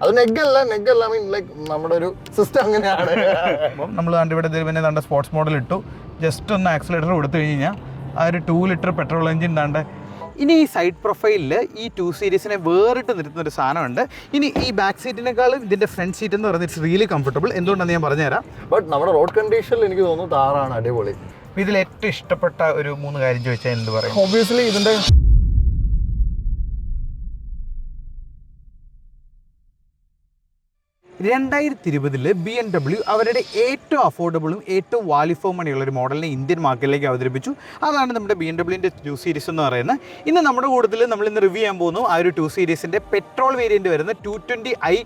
അത് നെഗല്ല mean like നമ്മുടെ ഒരു സിസ്റ്റം അങ്ങനെയാണ്. നമ്മൾ ഇവിടെ പിന്നെ സ്പോർട്സ് മോഡൽ ഇട്ടു, ജസ്റ്റ് ഒന്ന് ആക്സിലേറ്റർ കൊടുത്തു കഴിഞ്ഞാൽ ആ ഒരു 2 ലിറ്റർ പെട്രോൾ എഞ്ചിൻ താണ്ട്. ഇനി ഈ സൈഡ് പ്രൊഫൈലിൽ ഈ 2 സീരീസിനെ വേറിട്ട് നിർത്തുന്ന ഒരു സാധനമുണ്ട്. ഇനി ഈ ബാക്ക് സീറ്റിനേക്കാളും ഇതിൻ്റെ ഫ്രണ്ട് സീറ്റ് എന്ന് പറയുന്നത് ഇറ്റ്സ് റിയലി കംഫർട്ടബിൾ. എന്തുകൊണ്ടാണെന്ന് ഞാൻ പറഞ്ഞുതരാം. ബട്ട് നമ്മുടെ റോഡ് കണ്ടീഷനിൽ എനിക്ക് തോന്നുന്നു താറാണ് അടിപൊളി. ഇതിൽ ഏറ്റവും ഇഷ്ടപ്പെട്ട ഒരു 3 കാര്യം ചോദിച്ചാൽ എന്ത് പറയും? ഒബ്വിയസ്ലി ഇതിൻ്റെ 2020 BMW അവരുടെ ഏറ്റവും അഫോർഡബിളും ഏറ്റവും വാല്യൂ ഫോർ മണിയുള്ള ഒരു മോഡലിനെ ഇന്ത്യൻ മാർക്കറ്റിലേക്ക് അവതരിപ്പിച്ചു. അതാണ് നമ്മുടെ BMWൻ്റെ 2 സീരീസ് എന്ന് പറയുന്നത്. ഇന്ന് നമ്മുടെ കൂട്ടത്തിൽ നമ്മൾ ഇന്ന് റിവ്യൂ ചെയ്യാൻ പോകുന്നു ആ ഒരു 2 സീരീസിൻ്റെ പെട്രോൾ വേരിയൻറ്റ് വരുന്ന 220i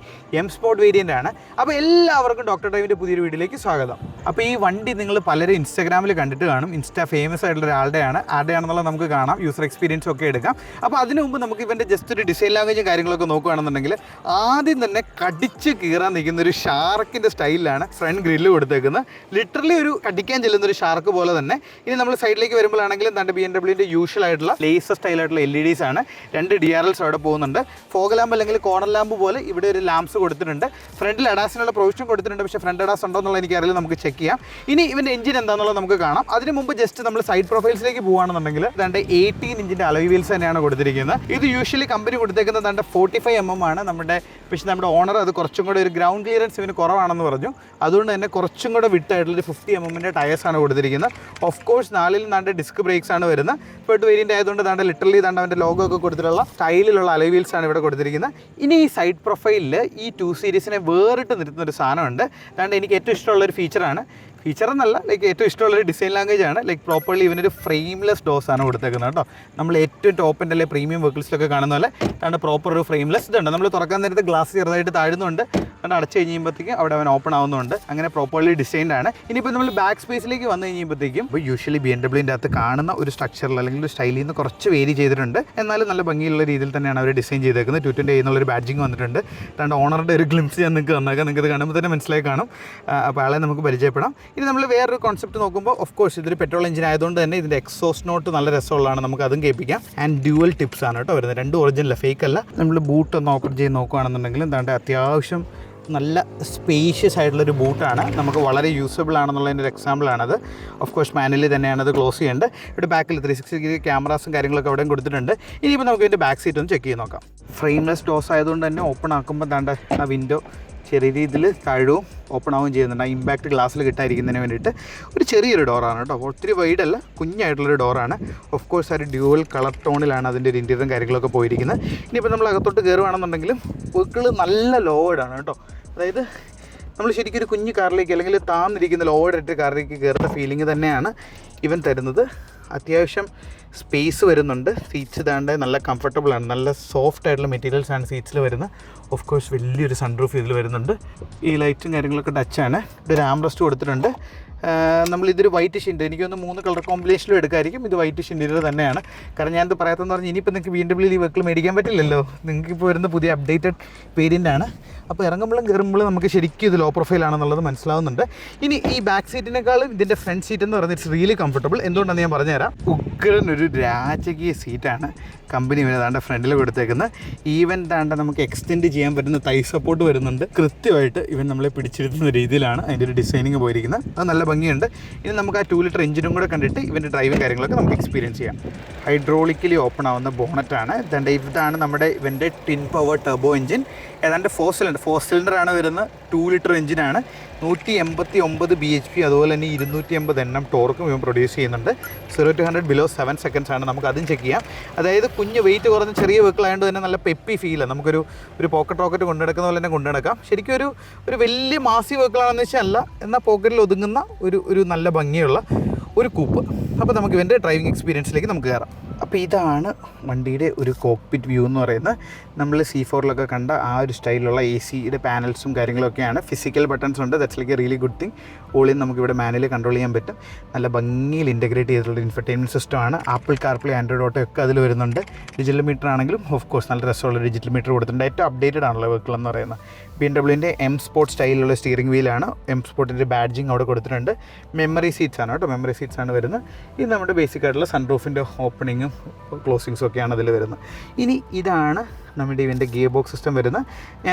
M സ്പോർട്ട് വേരിയൻ്റ് ആണ്. അപ്പോൾ എല്ലാവർക്കും ഡോക്ടർ ഡ്രൈവിൻ്റെ പുതിയൊരു വീഡിയോയിലേക്ക് സ്വാഗതം. അപ്പോൾ ഈ വണ്ടി നിങ്ങൾ പലരും ഇൻസ്റ്റാഗ്രാമിൽ കണ്ടിട്ട് കാണും. ഇൻസ്റ്റാ ഫേമസ് ആയിട്ടുള്ള ആരുടെയാണെന്നുള്ളത് നമുക്ക് കാണാം, യൂസർ എക്സ്പീരിയൻസ് ഒക്കെ എടുക്കാം. അപ്പോൾ അതിനു മുമ്പ് നമുക്ക് ഇവൻ്റെ ജസ്റ്റ് ഒരു ഡിസൈൻ ലാംഗ്വേജും കാര്യങ്ങളൊക്കെ നോക്കുകയാണെന്നുണ്ടെങ്കിൽ ആദ്യം തന്നെ കടിച്ച് കീറാൻ നിൽക്കുന്ന ഒരു ഷാർക്കിൻ്റെ സ്റ്റൈലിലാണ് ഫ്രണ്ട് ഗ്രില്ല് കൊടുത്തേക്കുന്നത്. ലിറ്ററലി ഒരു കടിക്കാൻ ചെല്ലുന്ന ഒരു ഷാർക്ക് പോലെ തന്നെ. ഇനി നമ്മൾ സൈഡിലേക്ക് വരുമ്പോഴാണെങ്കിലും തൻ്റെ BMWൻ്റെ യൂഷ്വൽ ആയിട്ടുള്ള ലേസർ സ്റ്റൈലായിട്ടുള്ള LEDs ആണ്. 2 DRLs അവിടെ പോകുന്നുണ്ട്. ഫോഗ് ലാമ്പ് അല്ലെങ്കിൽ കോർണർ ലാമ്പ് പോലെ ഇവിടെ ഒരു ലാംപ്സ് കൊടുത്തിട്ടുണ്ട്. ഫ്രണ്ടിൽ അഡാസിനുള്ള പ്രൊവിഷൻ കൊടുത്തിട്ടുണ്ട്, പക്ഷേ ഫ്രണ്ട് അഡാസ് ഉണ്ടോ എന്നുള്ളത് എനിക്കറിയില്ല, നമുക്ക് ചെക്ക് ചെയ്യാം. ഇനി ഇവൻ്റെ എഞ്ചിൻ എന്താണെന്നുള്ളത് നമുക്ക് കാണാം. അതിന് മുമ്പ് ജസ്റ്റ് നമ്മൾ സൈഡ് പ്രൊഫൈൽസിലേക്ക് പോകുകയാണെന്നുണ്ടെങ്കിൽ 18 ഇഞ്ചിൻ്റെ അലോയ് വീൽസ് തന്നെയാണ് കൊടുത്തിരിക്കുന്നത്. ഇത് യൂഷ്വലി കമ്പനി കൊടുത്തേക്കുന്നത് 45mm ആണ്. പക്ഷേ നമ്മുടെ ഓണർ അത് കുറച്ചും കൂടെ ഒരു ഗ്രൗണ്ട് ക്ലിയറൻസ് ഇവന് കുറവാണെന്ന് പറഞ്ഞു. അതുകൊണ്ട് തന്നെ കുറച്ചും കൂടെ വിട്ടായിട്ടുള്ളൊരു 50mm ടയേഴ്സാണ് കൊടുത്തിരിക്കുന്നത്. ഓഫ് കോഴ്സ് 4ൽ നാണ്ട് ഡിസ്ക് ബ്രേക്സ് ആണ് വരുന്നത്. ഫെഡ് വേരിയൻ്റ് ആയതുകൊണ്ട് താണ്ട് ലിറ്ററലി താണ്ട് അവൻ്റെ ലോഗോ ഒക്കെ കൊടുത്തിട്ടുള്ള സ്റ്റൈലിലുള്ള അലോയ് വീൽസ് ആണ് ഇവിടെ കൊടുത്തിരിക്കുന്നത്. ഇനി ഈ സൈഡ് പ്രൊഫൈലിൽ ഈ 2 സീരീസിനെ വേറിട്ട് നിർത്തുന്ന ഒരു സാധനമുണ്ട്. താണ്ട് എനിക്ക് ഏറ്റവും ഇഷ്ടമുള്ളൊരു ഫീച്ചറാണ്. ഫീച്ചർ എന്നല്ല, ലൈക്ക് ഏറ്റവും ഇഷ്ടമുള്ളൊരു ഡിസൈൻ ലാംഗ്വേജ് ആണ്. ലൈക്ക് പ്രോപ്പർലി ഇവനൊരു ഫ്രെയിംലെസ് ഡോസാണ് കൊടുത്തേക്കുന്നത് കേട്ടോ. നമ്മൾ ഏറ്റവും ടോപ്പ് എൻ്റെ പ്രീമിയം വെഹിക്കിൾസിലൊക്കെ കാണുന്ന പോലെ താണ്ട് പ്രോപ്പർ ഒരു ഫ്രെയിംലെസ് ഇതുണ്ട്. നമ്മൾ തുറക്കാൻ നേരത്തെ ഗ്ലാസ് ചെറുതായിട്ട് താഴുന്നുണ്ട്, അതുകൊണ്ട് അടച്ചു കഴിയുമ്പോഴത്തേക്കും അവിടെ അവൻ ഓപ്പൺ ആവുന്നുണ്ട്. അങ്ങനെ പ്രോപ്പർലി ഡിസൈൻഡ് ആണ്. ഇനിയിപ്പോൾ നമ്മൾ ബാക്ക് സ്പേസിലേക്ക് വന്നു കഴിയുമ്പോഴത്തേക്കും ഇപ്പോൾ യൂഷ്വലി BMWൻ്റെ അകത്ത് കാണുന്ന ഒരു സ്ട്രക്ചറിൽ അല്ലെങ്കിൽ ഒരു സ്റ്റൈലിൽ നിന്ന് കുറച്ച് വേരി ചെയ്തിട്ടുണ്ട്. എന്നാലും നല്ല ഭംഗിയുള്ള രീതിയിൽ തന്നെയാണ് അവർ ഡിസൈൻ ചെയ്തേക്കുന്നത്. 220i എന്നുള്ളൊരു ബാഡ്ജിങ് വന്നിട്ടുണ്ട്. അതുകൊണ്ട് ഓണറുടെ ഒരു ഗ്ലിംസ് ഞാൻ നിങ്ങൾക്ക് തന്നേക്കാം. നിങ്ങൾക്ക് കാണുമ്പോൾ തന്നെ മനസ്സിലായി കാണും. അപ്പോൾ ആളെ നമുക്ക് പരിചയപ്പെടാം. ഇനി നമ്മൾ വേറൊരു കോൺസെപ്റ്റ് നോക്കുമ്പോൾ ഓഫ് കോഴ്സ് ഇതൊരു പെട്രോൾ എഞ്ചിൻ ആയതുകൊണ്ട് തന്നെ ഇതിൻ്റെ എക്സോസ്റ്റ് നോട്ട് നല്ല രസമുള്ളതാണ്, നമുക്ക് അതും കേൾപ്പിക്കാം. ആൻഡ് ഡ്യുവൽ ടിപ്സ് ആണ് കേട്ടോ വരുന്നത്. 2 ഒറിജിനൽ ഫേക്ക് അല്ല. നമ്മൾ ബൂട്ട് ഒന്ന് ഓപ്പൺ ചെയ്ത് നോക്കുകയാണെന്നുണ്ടെങ്കിൽ എന്താണ്ട് അത്യാവശ്യം നല്ല സ്പേഷ്യസ് ആയിട്ടുള്ളൊരു ബൂട്ടാണ്. നമുക്ക് വളരെ യൂസബിൾ ആണെന്നുള്ളതിൻ്റെ ഒരു എക്സാമ്പിളാണത്. ഓഫ് കോഴ്സ് മാനുവലി തന്നെയാണ് അത് ക്ലോസ് ചെയ്യേണ്ടത്. ഇവിടെ ബാക്കിൽ 360 ക്യാമറാസും കാര്യങ്ങളൊക്കെ അവിടെയും കൊടുത്തിട്ടുണ്ട്. ഇനിയിപ്പോൾ നമുക്ക് ഇതിൻ്റെ ബാക്ക് സീറ്റ് ഒന്ന് ചെക്ക് ചെയ്ത് നോക്കാം. ഫ്രെയിംലെസ് ഡോസ് ആയതുകൊണ്ട് തന്നെ ഓപ്പൺ ആക്കുമ്പോൾ താണ്ട ആ വിൻഡോ ചെറിയ രീതിയിൽ താഴവും ഓപ്പൺ ആവുകയും ചെയ്യുന്നുണ്ട്. ആ ഇമ്പാക്റ്റ് ഗ്ലാസ്സിൽ കിട്ടാതിരിക്കുന്നതിന് വേണ്ടിയിട്ട് ഒരു ചെറിയൊരു ഡോറാണ് കേട്ടോ. ഒത്തിരി വൈഡല്ല, കുഞ്ഞായിട്ടുള്ളൊരു ഡോറാണ്. ഓഫ് കോഴ്സ് ആ ഒരു ഡ്യുവൽ കളർ ടോണിലാണ് അതിൻ്റെ ഒരു ഇൻറ്റീരിയറും കാര്യങ്ങളൊക്കെ പോയിരിക്കുന്നത്. ഇനിയിപ്പോൾ നമ്മൾ അകത്തോട്ട് കയറുകയാണെന്നുണ്ടെങ്കിലും വെഹിക്കിൾ നല്ല ലോഡാണ് കേട്ടോ. അതായത് നമ്മൾ ശരിക്കും ഒരു കുഞ്ഞു കാറിലേക്ക് അല്ലെങ്കിൽ താന്നിരിക്കുന്ന ലോഡായിട്ട് കാറിലേക്ക് കയറുന്ന ഫീലിംഗ് തന്നെയാണ് ഇവൻ തരുന്നത്. അത്യാവശ്യം സ്പേസ് വരുന്നുണ്ട്. സീറ്റ്സ് ഇതാണ്ട് നല്ല കംഫർട്ടബിളാണ്. നല്ല സോഫ്റ്റ് ആയിട്ടുള്ള മെറ്റീരിയൽസാണ് സീറ്റ്സിൽ വരുന്നത്. ഓഫ് കോഴ്സ് വലിയൊരു സൺറൂഫ് ഇതിൽ വരുന്നുണ്ട്. ഈ ലൈറ്റും കാര്യങ്ങളൊക്കെ ടച്ചാണ്. ഇതൊരു ആംറസ്റ്റ് കൊടുത്തിട്ടുണ്ട്. നമ്മളിതൊരു വൈറ്റ് ഷിൻഡ്, എനിക്കൊന്ന് 3 കളർ കോമ്പിനേഷനിലും എടുക്കായിരിക്കും. ഇത് വൈറ്റ് ഷിൻഡിൽ തന്നെയാണ്. കാരണം ഞാനത് പറയാത്തതെന്ന് പറഞ്ഞാൽ ഇനിയിപ്പോൾ നിങ്ങൾക്ക് BMW ഈ വെഹിക്കിൾ മേടിക്കാൻ പറ്റില്ലല്ലോ. നിങ്ങൾക്കിപ്പോൾ വരുന്ന പുതിയ അപ്ഡേറ്റഡ് വേരിയൻ്റ് ആണ്. അപ്പോൾ ഇറങ്ങുമ്പോഴും കയറുമ്പോഴും നമുക്ക് ശരിക്കും ഇത് ലോ പ്രൊഫൈലാണെന്നുള്ളത് മനസ്സിലാവുന്നുണ്ട്. ഇനി ഈ ബാക്ക് സീറ്റിനേക്കാളും ഇതിൻ്റെ ഫ്രണ്ട് സീറ്റ് എന്ന് പറയുന്നത് ഇറ്റ്സ് റിയലി കംഫർട്ടബിൾ. എന്തുകൊണ്ടാണെന്ന് ഞാൻ പറഞ്ഞുതരാം. ഉഗ്രനൊരു രാജകീയ സീറ്റാണ് കമ്പനി വരുന്നതാണ്ട് ഫ്രണ്ടിൽ കൊടുത്തേക്കുന്നത്. ഈവൻ താണ്ട നമുക്ക് എക്സ്റ്റെൻഡ് ചെയ്യാൻ പറ്റുന്ന തൈ സപ്പോർട്ട് വരുന്നുണ്ട്. കൃത്യമായിട്ട് ഇവൻ നമ്മളെ പിടിച്ചിരുത്തുന്ന രീതിയിലാണ് അതിൻ്റെ ഒരു ഡിസൈനിങ് പോയിരിക്കുന്നത്. അത് നല്ല ഭംഗിയുണ്ട്. ഇനി നമുക്ക് ആ 2 ലിറ്റർ എഞ്ചിനും കൂടെ കണ്ടിട്ട് ഇവൻ്റെ ഡ്രൈവിങ് കാര്യങ്ങളൊക്കെ നമുക്ക് എക്സ്പീരിയൻസ് ചെയ്യാം. ഹൈഡ്രോളിക്കലി ഓപ്പൺ ആവുന്ന ബോണറ്റാണ്. ഇതാണ് നമ്മുടെ ഇവൻ്റെ ടിൻ പവർ ടർബോ എഞ്ചിൻ. ഏതാണ്ട് 4 സിലിണ്ടറാണ് വരുന്നത്. 2 ലിറ്റർ എഞ്ചിനാണ്. 189 bhp അതുപോലെ തന്നെ 280 Nm ടോർക്കും ഇവൻ പ്രൊഡ്യൂസ് ചെയ്യുന്നുണ്ട്. 0 to 100 ബിലോ 7 seconds ആണ്. നമുക്ക് അതും ചെക്ക് ചെയ്യാം. അതായത് കുഞ്ഞ് വെയിറ്റ് കുറഞ്ഞ ചെറിയ വെഹിക്കിൾ ആയതുകൊണ്ട് തന്നെ നല്ല പെപ്പി ഫീലാണ്. നമുക്കൊരു പോക്കറ്റ് റോക്കറ്റ് കൊണ്ടുനടക്കുന്ന പോലെ തന്നെ കൊണ്ടുനടക്കാം. ശരിക്കും ഒരു വലിയ മാസി വെഹിക്കിളാണെന്ന് വെച്ചാൽ അല്ല, എന്നാൽ പോക്കറ്റിൽ ഒതുങ്ങുന്ന ഒരു നല്ല ഭംഗിയുള്ള ഒരു കൂപ്പ്. അപ്പോൾ നമുക്ക് ഇവൻ്റെ ഡ്രൈവിംഗ് എക്സ്പീരിയൻസിലേക്ക് നമുക്ക് കയറാം. അപ്പോൾ ഇതാണ് വണ്ടിയുടെ ഒരു കോക്പിറ്റ് വ്യൂ എന്ന് പറയുന്നത്. നമ്മൾ C4-ലൊക്കെ കണ്ട ആ ഒരു സ്റ്റൈലുള്ള AC-യുടെ പാനൽസും കാര്യങ്ങളൊക്കെയാണ്. ഫിസിക്കൽ ബട്ടൺസ് ഉണ്ട്. That's like a really good thing. ഓളിൽ നമുക്കിവിടെ മാനുവലി കൺട്രോൾ ചെയ്യാൻ പറ്റും. നല്ല ഭംഗിയിൽ ഇൻറ്റഗ്രേറ്റ് ചെയ്തിട്ടുള്ള ഇൻഫർടൈൻമെൻറ്റ് സിസ്റ്റമാണ്. ആപ്പിൾ കാർപ്ലേ, ആൻഡ്രോയിഡ് ഓട്ടോ ഒക്കെ അതിൽ വരുന്നുണ്ട്. ഡിജിറ്റൽ മീറ്റർ ആണെങ്കിലും ഓഫ് കോഴ്സ് നല്ല രസമുള്ള ഡിജിറ്റൽ മീറ്റർ കൊടുത്തിട്ടുണ്ട്. ഏറ്റവും അപ്ഡേറ്റഡ് ആണല്ലോ വെഹിക്കിൾ എന്ന് പറയുന്നത്. BMWൻ്റെ M സ്പോർട്ട് സ്റ്റൈലിലുള്ള സ്റ്റിയറിംഗ് വീലാണ്. M സ്പോർട്ടിൻ്റെ ബാഡ്ജിങ് അവിടെ കൊടുത്തിട്ടുണ്ട്. മെമ്മറി സീറ്റ്സ് ആണ് കേട്ടോ. മെമ്മറി സീറ്റ്സ് ആണ് വരുന്നത്. ഇത് നമ്മുടെ ബേസിക് ആയിട്ടുള്ള സൺറൂഫിൻ്റെ ഓപ്പണിങ്ങും ഓപ്പണിങ്സും ക്ലോസിങ്സും ഒക്കെയാണ് അതിൽ വരുന്നത്. ഇനി ഇതാണ് നമ്മുടെ ഇവൻ്റെ ഗിയർ ബോക്സ് സിസ്റ്റം വരുന്നത്.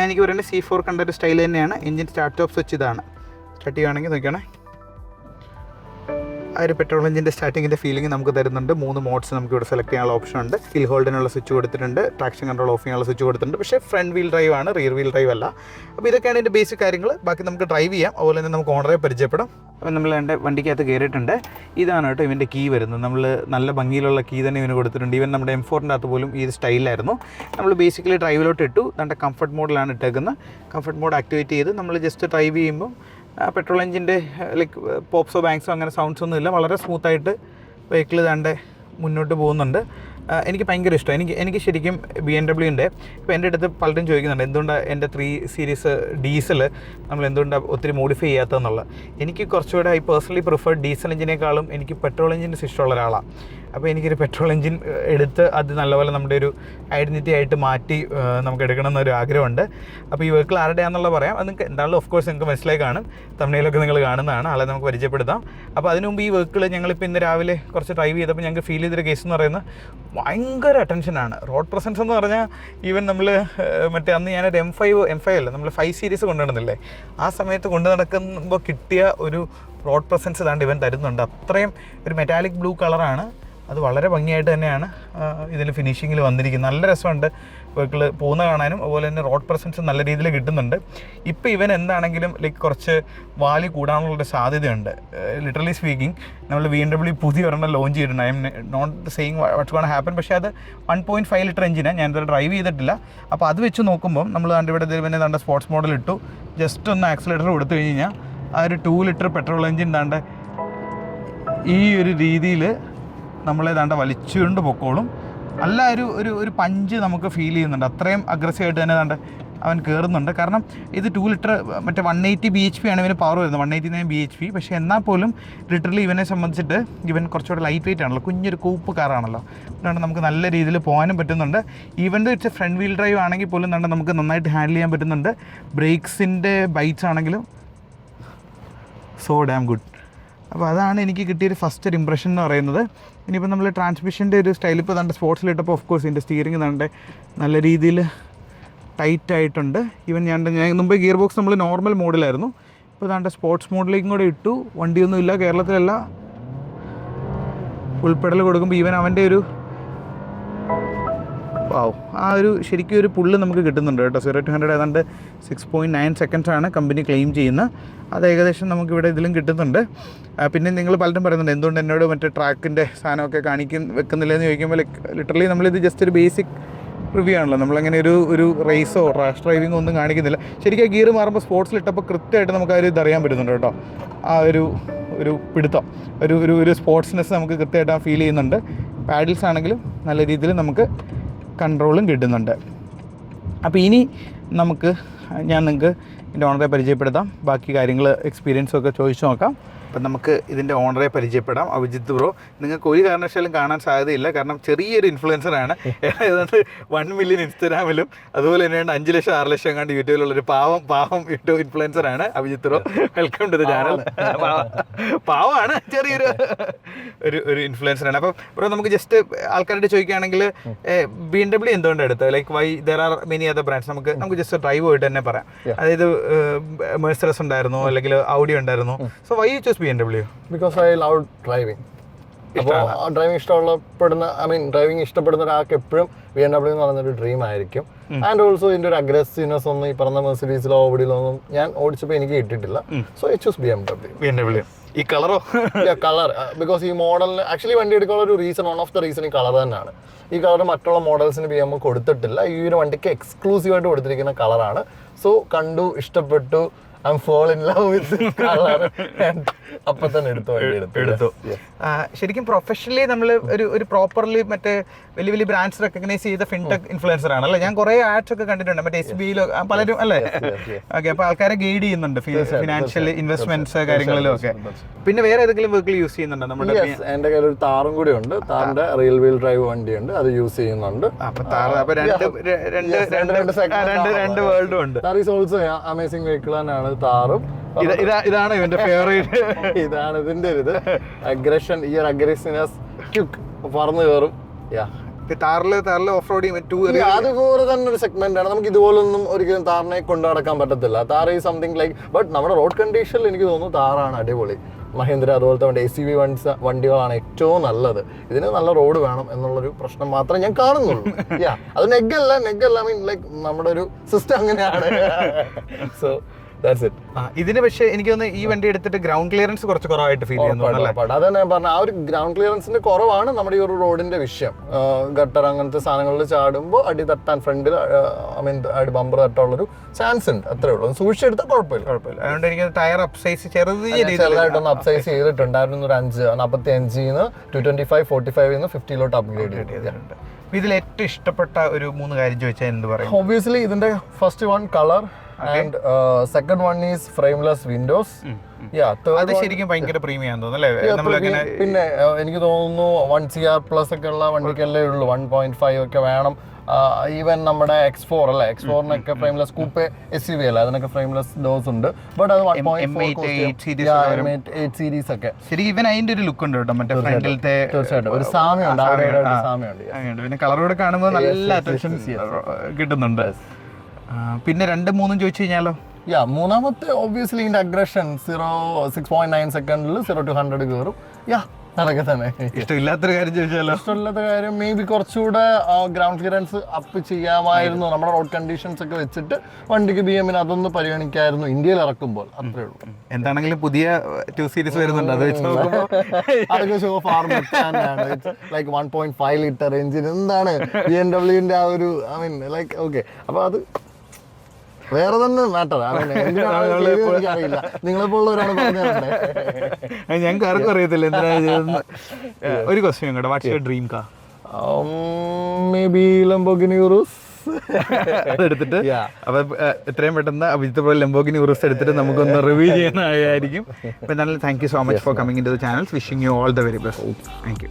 എനിക്ക് പറയുന്നത് C4 കണ്ട ഒരു സ്റ്റൈൽ തന്നെയാണ്. എൻജിൻ സ്റ്റാർട്ട് ഓഫ് സ്വിച്ച് ഇതാണ്. സ്റ്റാർട്ട് ചെയ്യുകയാണെങ്കിൽ നോക്കിയാണേ, ആ ഒരു പെട്രോൾ എഞ്ചിൻ്റെ സ്റ്റാർട്ടിങ്ങിൻ്റെ ഫീലിംഗ് നമുക്ക് തരുന്നുണ്ട്. 3 മോഡ്സ് നമുക്ക് ഇവിടെ സെലക്ട് ചെയ്യാനുള്ള ഓപ്ഷൻ ഉണ്ട്. ഹിൽ ഹോൾഡിനുള്ള സ്വിച്ച് കൊടുത്തിട്ടുണ്ട്, ട്രാക്ഷൻ കൺട്രോൾ ഓഫ് ചെയ്യാനുള്ള സ്വിച്ച് കൊടുത്തിട്ടുണ്ട്. പക്ഷേ ഫ്രണ്ട് വീൽ ഡ്രൈവ് ആണ്, റിയർ വീൽ ഡ്രൈവ് അല്ല. അപ്പോൾ ഇതൊക്കെയാണ് ഇതിൻ്റെ ബേസിക് കാര്യങ്ങൾ. ബാക്കി നമുക്ക് ഡ്രൈവ് ചെയ്യാം, അതുപോലെ തന്നെ നമുക്ക് ഓണറെ പരിചയപ്പെടാം. അപ്പോൾ നമ്മൾ എൻ്റെ വണ്ടിക്കകത്ത് കയറിയിട്ടുണ്ട്. ഇതാണ് കേട്ടോ ഇവൻ്റെ കീ വരുന്നത്. നമ്മൾ നല്ല ഭംഗിയിലുള്ള കീ തന്നെ ഇവന് കൊടുത്തിട്ടുണ്ട്. ഈവൻ നമ്മുടെ M4ൻ്റെ അകത്ത് പോലും ഈ സ്റ്റൈലായിരുന്നു. നമ്മൾ ബേസിക്കലി ഡ്രൈവിലോട്ട് ഇട്ടു. നമ്മുടെ കംഫർട്ട് മോഡിലാണ് ഇട്ടേക്കുന്നത്. കംഫർട്ട് മോഡ് ആക്ടിവേറ്റ് ചെയ്ത് നമ്മൾ ജസ്റ്റ് ഡ്രൈവ് ചെയ്യുമ്പോൾ പെട്രോൾ എഞ്ചിൻ്റെ ലൈക്ക് പോപ്സോ ബാങ്ക്സോ അങ്ങനെ സൗണ്ട്സ് ഒന്നുമില്ല. വളരെ സ്മൂത്തായിട്ട് വെഹിക്കിൾ താണ്ടെ മുന്നോട്ട് പോകുന്നുണ്ട്. എനിക്ക് ഭയങ്കര ഇഷ്ടം. എനിക്ക് ശരിക്കും BMW ഇപ്പോൾ എൻ്റെ അടുത്ത് പലരും ചോദിക്കുന്നുണ്ട് എന്തുകൊണ്ടാണ് എൻ്റെ 3 സീരീസ് ഡീസൽ നമ്മൾ എന്തുകൊണ്ടാണ് ഒത്തിരി മോഡിഫൈ ചെയ്യാത്തതെന്നുള്ളത്. എനിക്ക് കുറച്ചുകൂടെ ഐ പേഴ്സണലി പ്രിഫർ ഡീസൽ എഞ്ചിനേക്കാളും എനിക്ക് പെട്രോൾ എഞ്ചിൻസ് ഇഷ്ടമുള്ള ഒരാളാണ്. അപ്പോൾ എനിക്കൊരു പെട്രോൾ എഞ്ചിൻ എടുത്ത് അത് നല്ലപോലെ നമ്മുടെ ഒരു ഐഡൻറ്റിറ്റി ആയിട്ട് മാറ്റി നമുക്ക് എടുക്കണം എന്നൊരു ആഗ്രഹമുണ്ട്. അപ്പോൾ ഈ വെഹിക്കിൾ ആരുടെയാണെന്നുള്ള പറയാം. അത് നിങ്ങൾക്ക് എന്തായാലും ഓഫ് കോഴ്സ് നിങ്ങൾക്ക് മനസ്സിലായി കാണും, തമിഴിലൊക്കെ നിങ്ങൾ കാണുന്നതാണ്. ആളെ നമുക്ക് പരിചയപ്പെടുത്താം. അപ്പോൾ അതിനു മുമ്പ് ഈ വെഹിക്കിൾ ഞങ്ങളിപ്പോൾ ഇന്ന് രാവിലെ കുറച്ച് ഡ്രൈവ് ചെയ്തപ്പോൾ ഞങ്ങൾക്ക് ഫീൽ ചെയ്തൊരു കേസ് എന്ന് പറയുന്നത് ഭയങ്കര അറ്റൻഷനാണ്. റോഡ് പ്രസൻസ് എന്ന് പറഞ്ഞാൽ ഈവൻ നമ്മൾ മറ്റേ അന്ന് ഞാനൊരു M5 അല്ല, നമ്മൾ 5 സീരീസ് കൊണ്ടുനടന്നില്ലേ, ആ സമയത്ത് കൊണ്ടു നടക്കുമ്പോൾ കിട്ടിയ ഒരു റോഡ് പ്രസൻസ് ഇതാണ്ട് ഇവൻ തരുന്നുണ്ട്. അത്രയും ഒരു മെറ്റാലിക് ബ്ലൂ കളറാണ്. അത് വളരെ ഭംഗിയായിട്ട് തന്നെയാണ് ഇതിൽ ഫിനിഷിങ്ങിൽ വന്നിരിക്കുന്നത്. നല്ല രസമുണ്ട് വെഹിക്കിൾ പോകുന്ന കാണാനും. അതുപോലെ തന്നെ റോഡ് പ്രസൻസ് നല്ല രീതിയിൽ കിട്ടുന്നുണ്ട്. ഇപ്പോൾ ഇവൻ എന്താണെങ്കിലും ലൈക്ക് കുറച്ച് വാലി കൂടാനുള്ളൊരു സാധ്യതയുണ്ട്. ലിറ്ററലി സ്പീക്കിംഗ് നമ്മൾ BMW പുതിയ ഒരെണ്ണം ലോഞ്ച് ചെയ്തിട്ടുണ്ട്. I'm not saying what's gonna happen. പക്ഷേ അത് 1.5 ലിറ്റർ എഞ്ചിനാണ്. ഞാനിതുവരെ ഡ്രൈവ് ചെയ്തിട്ടില്ല. അപ്പോൾ അത് വെച്ച് നോക്കുമ്പം നമ്മൾ ഇവിടെ പിന്നെ ദാണ്ട് സ്പോർട്സ് മോഡൽ ഇട്ടു. ജസ്റ്റ് ഒന്ന് ആക്സിലേറ്റർ കൊടുത്തു കഴിഞ്ഞ് കഴിഞ്ഞാൽ ആ ഒരു 2 ലിറ്റർ പെട്രോൾ എഞ്ചിൻ ദാണ്ട് ഈ ഒരു രീതിയിൽ നമ്മളെ ദാണ്ട വലിച്ചുകൊണ്ട് പൊക്കോളും. നല്ല ഒരു പഞ്ച് നമുക്ക് ഫീൽ ചെയ്യുന്നുണ്ട്. അത്രയും അഗ്രസീവായിട്ട് തന്നെ ദാണ്ട് അവൻ കയറുന്നുണ്ട്. കാരണം ഇത് 2 ലിറ്റർ മറ്റേ 180 bhp ആണ് ഇവന് പവർ വരുന്നത്, 189 bhp. പക്ഷേ എന്നാൽ പോലും ലിറ്ററലി ഇവനെ സംബന്ധിച്ചിട്ട് ഇവൻ കുറച്ചുകൂടെ ലൈറ്റ് വെയിറ്റ് ആണല്ലോ, കുഞ്ഞൊരു കൂപ്പ് കാറാണല്ലോ. അതുകൊണ്ട് നമുക്ക് നല്ല രീതിയിൽ പോകാനും പറ്റുന്നുണ്ട്. Even it's front wheel drive ആണെങ്കിൽ പോലും ദാണ്ട് നമുക്ക് നന്നായിട്ട് ഹാൻഡിൽ ചെയ്യാൻ പറ്റുന്നുണ്ട്. ബ്രേക്സിൻ്റെ ബൈറ്റ്സ് ആണെങ്കിലും സോ ഡാം ഗുഡ്. അപ്പോൾ അതാണ് എനിക്ക് കിട്ടിയൊരു ഫസ്റ്റ് ഒരു ഇമ്പ്രഷൻ എന്ന് പറയുന്നത്. ഇനിയിപ്പോൾ നമ്മൾ ട്രാൻസ്മിഷൻ്റെ ഒരു സ്റ്റൈൽ ഇപ്പോൾ തന്നെ സ്പോർട്സിലിട്ടപ്പോൾ ഓഫ് കോഴ്സ് ഇതിൻ്റെ സ്റ്റിയറിംഗ് തന്നെ നല്ല രീതിയിൽ ടൈറ്റ് ആയിട്ടുണ്ട്. ഈവൻ ഞാൻ മുമ്പ് ഗിയർ ബോക്സ് നമ്മൾ നോർമൽ മോഡിലായിരുന്നു. ഇപ്പോൾ താണ്ട സ്പോർട്സ് മോഡിലേക്കും കൂടെ ഇട്ടു. വണ്ടിയൊന്നുമില്ല, കേരളത്തിലല്ല. ഉൾപ്പെടൽ കൊടുക്കുമ്പോൾ ഈവൻ അവൻ്റെ ഒരു ആ ഒരു ശരിക്കും ഒരു പുള്ള് നമുക്ക് കിട്ടുന്നുണ്ട് കേട്ടോ. 0-100 ഏതാണ്ട് 6.9 സെക്കൻഡ്സ് ആണ് കമ്പനി ക്ലെയിം ചെയ്യുന്നത്. അത് ഏകദേശം നമുക്കിവിടെ ഇതിലും കിട്ടുന്നുണ്ട്. പിന്നെ നിങ്ങൾ പലരും പറയുന്നുണ്ട് എന്തുകൊണ്ട് എന്നോട് മറ്റേ ട്രാക്കിൻ്റെ സാധനമൊക്കെ വെക്കുന്നില്ലെന്ന് ചോദിക്കുമ്പോൾ ലിറ്ററലി നമ്മളിത് ജസ്റ്റ് ഒരു ബേസിക് റിവ്യൂ ആണല്ലോ. നമ്മളങ്ങനെ ഒരു റേസോ റാഷ് ഡ്രൈവിങ്ങോ ഒന്നും കാണിക്കുന്നില്ല. ശരിക്കും ഗിയർ മാറുമ്പോൾ സ്പോർട്സിലിട്ടപ്പോൾ കൃത്യമായിട്ട് നമുക്ക് ആ ഒരു ഇതറിയാൻ പറ്റുന്നുണ്ട് കേട്ടോ. ആ ഒരു പിടുത്തം, ഒരു സ്പോർട്സ്നെസ് നമുക്ക് കൃത്യമായിട്ട് ഫീൽ ചെയ്യുന്നുണ്ട്. പാഡിൽസ് ആണെങ്കിലും നല്ല രീതിയിൽ നമുക്ക് കൺട്രോളും കിട്ടുന്നുണ്ട്. അപ്പോൾ ഇനി ഞാൻ നിങ്ങൾക്ക് ഇതിൻ്റെ ഓണറെ പരിചയപ്പെടുത്താം. ബാക്കി കാര്യങ്ങൾ എക്സ്പീരിയൻസൊക്കെ ചോദിച്ചു നോക്കാം. അപ്പം നമുക്ക് ഇതിൻ്റെ ഓണറെ പരിചയപ്പെടാം. അഭിജിത്ത് ബ്രോ, നിങ്ങൾക്ക് ഒരു കാരണവശാലും കാണാൻ സാധ്യതയില്ല, കാരണം ചെറിയൊരു ഇൻഫ്ലുവൻസറാണ്. ഏതാണ്ട് 1 മില്യൺ ഇൻസ്റ്റഗ്രാമിലും അതുപോലെ തന്നെയാണ് 5 ലക്ഷം 6 ലക്ഷം കണ്ട് യൂട്യൂബിലുള്ളൊരു പാവം യൂട്യൂബ് ഇൻഫ്ലുവൻസറാണ് Abhijith bro. Welcome to the channel. പാവമാണ്, ചെറിയൊരു ഒരു ഇൻഫ്ലുവൻസറാണ്. അപ്പം ബ്രോ, നമുക്ക് ജസ്റ്റ് ആൾക്കാരോട് ചോദിക്കുകയാണെങ്കിൽ BMW എന്തുകൊണ്ടാണ് എടുത്തത്? Like why there are many other brands. നമുക്ക് ജസ്റ്റ് ഡ്രൈവ് പോയിട്ട് തന്നെ പറയാം. അതായത് മെഴ്സറസ് ഉണ്ടായിരുന്നു, അല്ലെങ്കിൽ ഔഡി ഉണ്ടായിരുന്നു. So why you choose BMW? Because I love driving. അപ്പോൾ ഡ്രൈവിംഗ് ഇഷ്ടപ്പെടുന്ന ഒരാൾക്ക് എപ്പോഴും BMW എന്ന് പറയുന്നൊരു ഡ്രീം ആയിരിക്കും. ആൻഡ് ഓൾസോ ഇതിൻ്റെ ഒരു അഗ്രസീവ്നെസ് ഒന്നും ഈ പറഞ്ഞ മെഴ്സിഡീസിലോ ഓഡിയിലൊന്നും ഞാൻ ഓടിച്ചപ്പോൾ എനിക്ക് കിട്ടിയിട്ടില്ല. So I choose BMW. ഈ കളറോ? കളർ, ബിക്കോസ് ഈ മോഡലിന് ആക്ച്വലി വണ്ടി എടുക്കാനുള്ള ഒരു reason, one of the reason ഈ കളർ തന്നെയാണ്. ഈ കളർ മറ്റുള്ള മോഡൽസിന് BMW കൊടുത്തിട്ടില്ല. ഈ ഒരു വണ്ടിക്ക് എക്സ്ക്ലൂസീവായിട്ട് കൊടുത്തിരിക്കുന്ന കളറാണ്. സോ കണ്ടു, ഇഷ്ടപ്പെട്ടു, I'm fall in love with this color. അപ്പം തന്നെ എടുത്തു. ശരിക്കും പ്രൊഫഷണലി നമ്മൾ ഒരു പ്രോപ്പർലി മറ്റേ വലിയ ബ്രാൻഡ്സ് റെക്കഗ്നൈസ് ചെയ്ത ഫിൻടെക് ഇൻഫ്ലുവൻസർ ആണ് അല്ലേ? ഞാൻ കുറേ ആഡ്സ് ഒക്കെ കണ്ടിട്ടുണ്ട് മറ്റേ SBIയിലോ പലരും അല്ലേ? ഓക്കെ, അപ്പോൾ ആൾക്കാരെ ഗൈഡ് ചെയ്യുന്നുണ്ട് ഫിനാൻഷ്യൽ ഇൻവെസ്റ്റ്മെന്റ്സ് കാര്യങ്ങളിലും ഒക്കെ. പിന്നെ വേറെ ഏതെങ്കിലും വെഹിക്കിൾ യൂസ് ചെയ്യുന്നുണ്ടോ? നമ്മുടെ എൻ്റെ കയ്യിൽ ഒരു താറും കൂടി ഉണ്ട്. താറിന്റെ റിയൽ വീൽ ഡ്രൈവ് വണ്ടിയുണ്ട്, അത് യൂസ് ചെയ്യുന്നുണ്ട്. രണ്ട് വേൾഡും ഉണ്ട്. Thar is also amazing vehicle തന്നെയാണ് താറും. ഇതാണ് ഇവന്റെ ഫേവറേറ്റ്. ഇതാണ് ഇതിന്റെ ഒരു അഗ്രഷൻ, ഈ ഒരു അഗ്രസീവ്നെസ്, പറന്നു കയറും, താറില് ഓഫ് റോഡിങ് അതുപോലെ തന്നെ ഒരു സെഗ്മെന്റ് ആണ്. നമുക്ക് ഇതുപോലൊന്നും ഒരിക്കലും താറിനെ കൊണ്ടു നടക്കാൻ പറ്റത്തില്ല. താർ ഈ സംതിങ് ലൈക്ക്, ബട്ട് നമ്മുടെ റോഡ് കണ്ടീഷനിൽ എനിക്ക് തോന്നുന്നു താറാണ് അടിപൊളി. മഹീന്ദ്ര അതുപോലത്തെ ACV വണ്ടികളാണ് ഏറ്റവും നല്ലത്. ഇതിന് നല്ല റോഡ് വേണം എന്നുള്ളൊരു പ്രശ്നം മാത്രമേ ഞാൻ കാണുന്നുള്ളൂ. അത് നെഗല്ല ഐ മീൻ ലൈക്ക് നമ്മുടെ ഒരു സിസ്റ്റം അങ്ങനെയാണ്. സോ ഇതിന് പക്ഷേ എനിക്ക് തോന്നുന്നു ഈ വണ്ടി എടുത്തിട്ട് ഗ്രൗണ്ട് ക്ലിയറൻസ് കുറച്ച് കുറവായിട്ട് ഫീൽ ചെയ്യുന്നു. അതന്നെ പറഞ്ഞ ആ ഒരു ഗ്രൗണ്ട് ക്ലിയറൻസിന്റെ കുറവാണ് നമ്മുടെ ഈ ഒരു റോഡിന്റെ വിഷയം. ഗട്ടർ അങ്ങനത്തെ സാധനങ്ങളിൽ ചാടുമ്പോൾ അടി തട്ടാൻ ഫ്രണ്ടിൽ ഐ മീൻ അടി ബമ്പർ തട്ടാനുള്ളൊരു ചാൻസ് ഉണ്ട്. അത്രേ ഉള്ളൂ. സൂക്ഷിച്ചെടുത്താൽ കുഴപ്പമില്ല. അതുകൊണ്ട് എനിക്ക് ടയർ അപ്സൈസ് ചെറുതായിട്ടൊന്ന് അപ്സൈസ് ചെയ്തിട്ടുണ്ടായിരുന്നു. ഒരു 45 225 45 50 അപ്ഗ്രേഡ് ചെയ്തിട്ടുണ്ട്. ഇതിൽ ഏറ്റവും ഇഷ്ടപ്പെട്ട ഒരു 3 കാര്യം ചോദിച്ചാൽ എന്ത് പറയും? ഒബ്വിയസ്ലി ഇതിന്റെ first one colour and second one is frameless Windows. അത് ശരിക്കും ഭയങ്കര പ്രീമിയം തോന്നുന്നു. പിന്നെ എനിക്ക് തോന്നുന്നു 1 CR+ ഒക്കെ ഉള്ള വണ്ടിക്കല്ലേ ഉള്ളൂ 1.5 ഒക്കെ വേണം. ഈവൻ നമ്മുടെ X4 അല്ലേ, X4-നൊക്കെ ഫ്രെയിംലെസ് കൂപ്പെ SUV അല്ല, അതിനൊക്കെ ഫ്രെയിംലെസ് ഡോസ് ഉണ്ട്. ബട്ട് അത് 1.8 സീരീസ് ഒക്കെ ശരി. ഇവൻ അതിന്റെ ഒരു ലുക്ക് ഉണ്ട് കേട്ടോ, മറ്റേ ഫ്രണ്ടിലത്തെ തീർച്ചയായിട്ടും ഒരു സാമ്യമുണ്ട്. പിന്നെ കളറോടെ കാണുമ്പോൾ നല്ല അറ്റൻഷൻ കിട്ടുന്നുണ്ട്. പിന്നെ 2-3 ചോദിച്ചു കഴിഞ്ഞാലോ? മൂന്നാമത്തെ ഒബ്വിയസ്ലി ഇതിന്റെ അഗ്രഷൻ 6.9 സെക്കൻഡിൽ 0 to 100 കയറും. അതൊക്കെ തന്നെ. ഇഷ്ടമില്ലാത്തൊരു കാര്യം ചോദിച്ചാലോ? ഇഷ്ടമില്ലാത്ത കാര്യം മേ ബി കുറച്ചുകൂടെ ഗ്രൗണ്ട് ക്ലിയറൻസ് അപ്പ് ചെയ്യാമായിരുന്നു. നമ്മുടെ റോഡ് കണ്ടീഷൻസ് ഒക്കെ വെച്ചിട്ട് വണ്ടിക്ക് BM-ന് അതൊന്ന് പരിഗണിക്കായിരുന്നു ഇന്ത്യയിൽ ഇറക്കുമ്പോൾ. അത്രേ ഉള്ളൂ. എന്താണെങ്കിലും പുതിയ 2 സീരീസ് വരുന്നുണ്ട്, അത് വെച്ച് നോക്കുമ്പോൾ അതൊക്കെ show far like 1.5 litre engine. എന്താണ് BMW-ന്റെ ആ ഒരു ഐ മീൻ ലൈക്ക് ഓക്കെ. അപ്പൊ അത് വേറെ തന്നെ മാറ്റർ. എനിക്കറിയില്ല, നിങ്ങളെപ്പോലുള്ളവരാണ് പറഞ്ഞത്. ഞങ്ങൾക്ക് ആർക്കും അറിയത്തില്ല എന്തിനാ. ഒരു ക്വസ്റ്റ്യൻ കേട്ടോ, what's your dream car? Maybe Lamborghini Urus. അതെടുത്തിട്ട് അപ്പൊ എത്രയും പെട്ടെന്ന് അഭിജിത്ത് പോലെ ലംബോർഗിനി ഉറൂസ് എടുത്തിട്ട് നമുക്കൊന്ന് റിവ്യൂ ചെയ്യുന്നതായിരിക്കും. Thank you so much for coming in to the channel. Wishing you all the very best. Thank U.